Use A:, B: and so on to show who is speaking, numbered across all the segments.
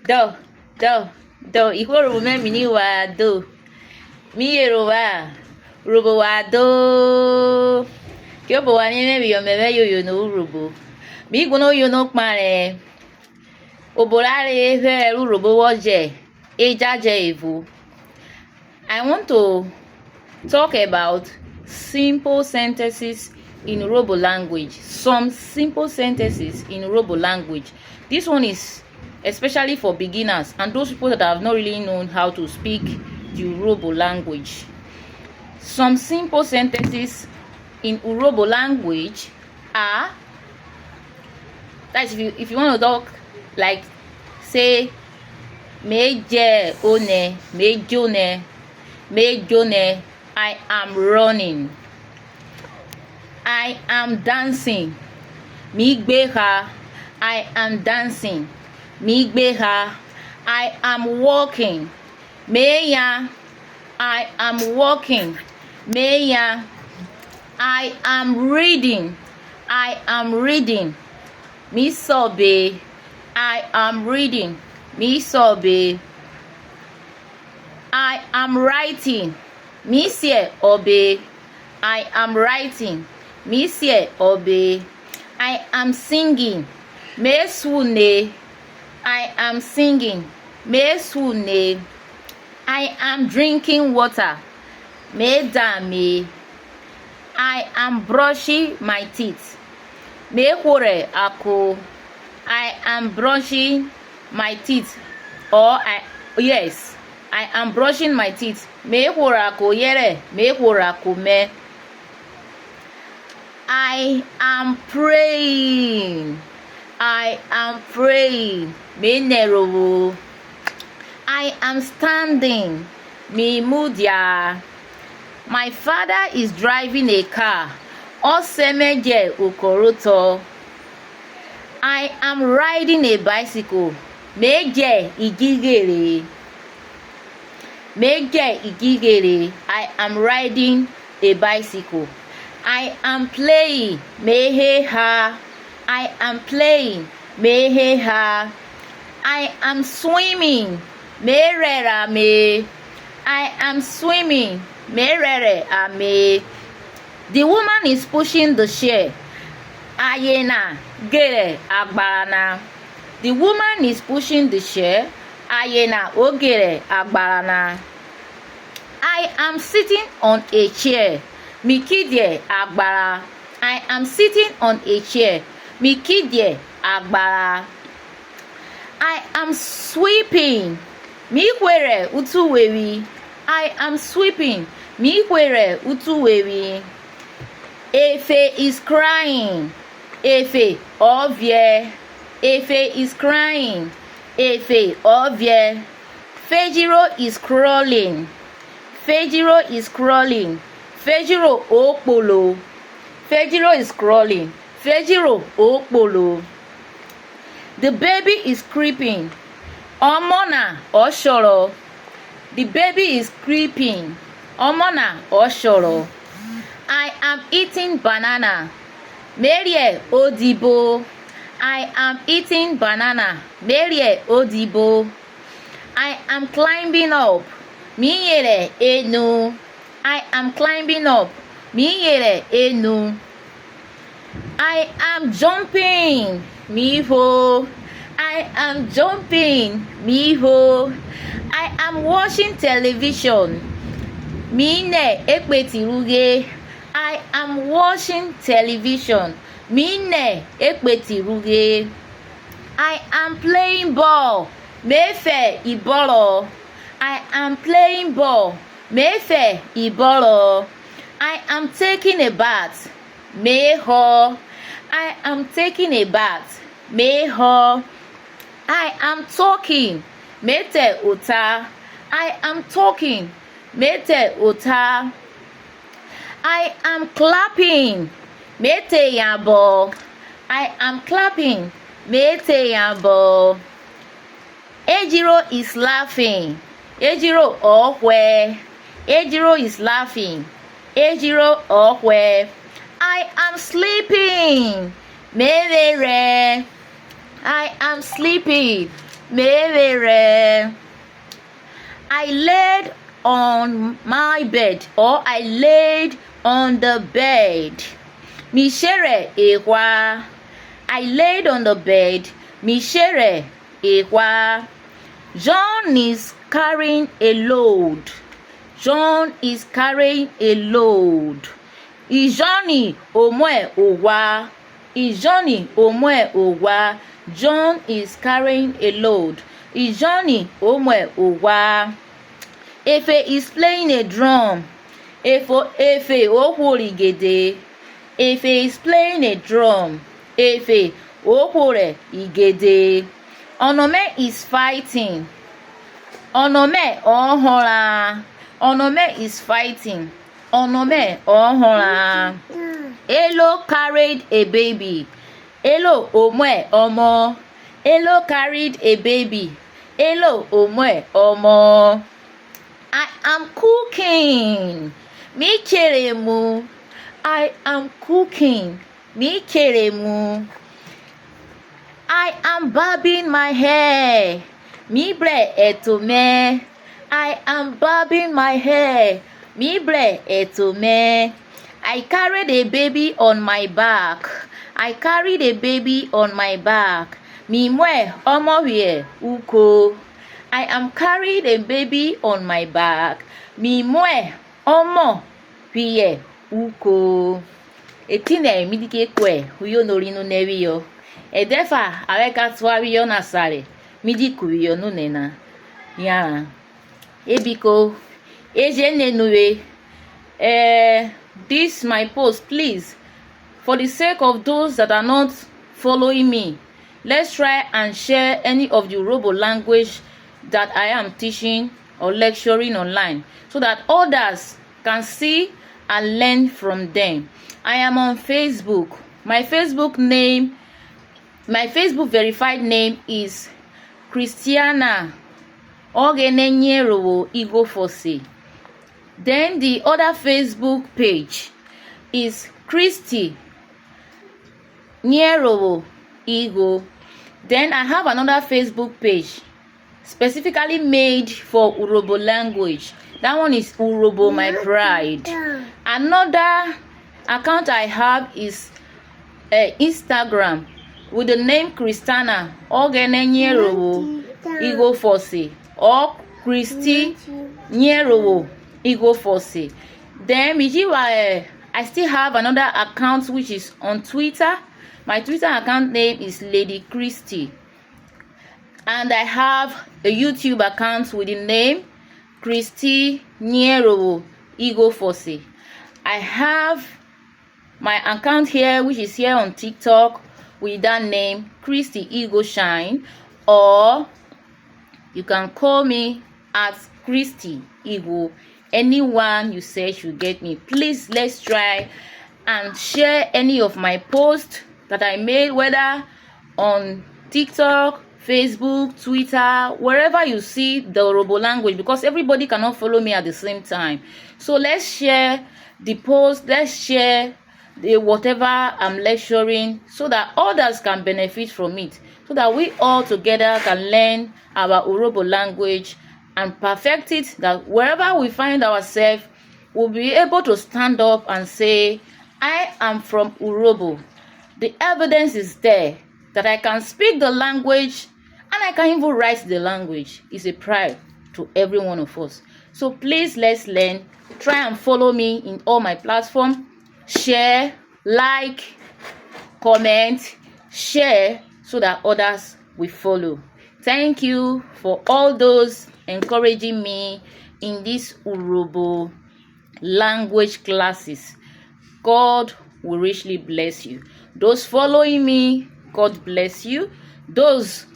A: Do, do, Urhobo mini wa do. Mi yero wa, Urhobo wa do. Kyobo wa mi me yo yo no Urhobo. Mi guno yo no kpare. Oborare he Urhobo woje. EJAJE evu. I want to talk about simple sentences in Urhobo language. Some simple sentences in Urhobo language. This one is especially for beginners and those people that have not really known how to speak the Urhobo language. Some simple sentences in Urhobo language are, that's if you want to talk like, say, meje one, mejone, I am running, I am dancing, migbeha, I am dancing, migbeha, I am walking, meya, I am walking, meya, I am reading, I am reading, misobe, I am reading, misobe, I am writing, misie obe, I am writing, misie obe, I am singing, mesune, I am singing, mesune, I am drinking water, medame, I am brushing my teeth, hworhe akon, I am brushing my teeth, or yes, I am brushing my teeth, hworhe akon gere, hworhe akon me. I am praying, I am praying, rhovwo. I am standing, mudia. My father is driving a car, osemeje rotor. I am riding a bicycle, idjighere. Idjighere. I am riding a bicycle. I am playing, hwerhe. I am playing, hwerhe. I am swimming, hwerhe. I am swimming, hwerhe. The woman is pushing the chair, ayena, gere, Agbara. The woman is pushing the chair, ayena, gere, Agbara. I am sitting on a chair, kidia, Agbara. I am sitting on a chair, kidia, Agbara. I am sweeping, hwerhe utuwewi. I am sweeping, hwerhe utuwewi. Efe is crying, efe ovye. Efe is crying, efe ovye. Fejiro is crawling, Fejiro is crawling, Fejiro okpolo. Fejiro is crawling, Fejiro okpolo. The baby is creeping, omona oshoro. The baby is creeping, omona oshoro. I am eating banana, hwerhe odibo. I am eating banana, hwerhe odibo. I am climbing up, hwerhe enu. I am climbing up, hwerhe enu. I am jumping, ho. I am jumping, ho. I am watching television, ekpetiruge. I am watching television, ekpetiruge. I am playing ball, mefe ibolo. I am playing ball, mefe ibolo. I am taking a bath, ho. I am taking a bath, ho. I am talking, mete ota. I am talking, mete ota. I am clapping, mete yabo. I am clapping, mete yabo. Ejiro is laughing, ejiro hworhe. Ejiro is laughing, ejiro hworhe. I am sleeping, hwerhe. I am sleeping, mewere. I laid on my bed, or I laid on the bed. Mishere ewa. I laid on the bed. Mishere ewa. John is carrying a load. John is carrying a load. Ijoni omwe owa. Ijoni omwe owa. John is carrying a load. Ijoni omwe owa. Efe is playing a drum. Efe okworigede. Efe is playing a drum. Efe okworigede. Onome is fighting. Onome ohora. Onome is fighting. Onome ohora. Elo carried a baby. Elo omwe omo. Elo carried a baby. Elo omwe omo. I am cooking. Mi keremu. I am cooking. Mi keremu. I am bobbing my hair. Mi bre etome. I am bobbing my hair. Mi bre etome. I carried a baby on my back. I carried a baby on my back. Mi mwe omo hwie uko. I am carrying a baby on my back. Mi mwe omo hwie uko. Etine midike kwe huyo norinu newiyo. Edefa aweka twawiyo na sare. Midikuwiyo nunena. Ya. Ebiko. Eje nenuwe. This my post, please. For the sake of those that are not following me, let's try and share any of the Urhobo language that I am teaching or lecturing online, so that others can see and learn from them. I am on Facebook. My Facebook verified name is Christiana Ogenenyerowo Igbo Force. Then the other Facebook page is CHRISTY Nyerowo Igbo. Then I have another Facebook page specifically made for Urhobo language. That one is Urhobo My Pride. Another account I have is Instagram with the name Christiana Ogenenyerowo Igbo Force or Christy Nyerowo Igbo Force. Then I still have another account which is on Twitter. My Twitter account name is Lady Christy. And I have a YouTube account with the name Christy Nyerowo Igbo Force. I have my account here, which is here on TikTok, with that name Christy Igbo Shine, or you can call me at Christy Igbo. Anyone you search will get me. Please, let's try and share any of my posts that I made, whether on TikTok, Facebook, Twitter, wherever you see the Urhobo language, because everybody cannot follow me at the same time. So let's share the post, let's share the whatever I'm lecturing, so that others can benefit from it, so that we all together can learn our Urhobo language and perfect it, that wherever we find ourselves, we'll be able to stand up and say, I am from Urhobo. The evidence is there that I can speak the language and I can even write the language. It's a pride to every one of us. So please, let's learn. Try and follow me in all my platforms. Share, like, comment, share, so that others will follow. Thank you for all those encouraging me in these Urhobo language classes. God will richly bless you. Those following me, God bless you. Those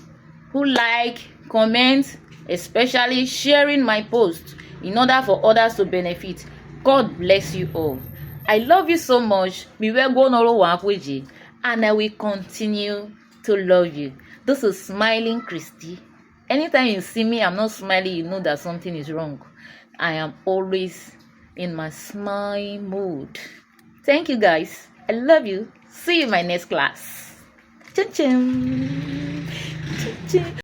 A: who like, comment, especially sharing my posts in order for others to benefit, God bless you all. I love you so much. And I will continue to love you. This is Smiling Christy. Anytime you see me, I'm not smiling, you know that something is wrong. I am always in my smile mood. Thank you, guys. I love you. See you in my next class. Chin chin. Chin chin.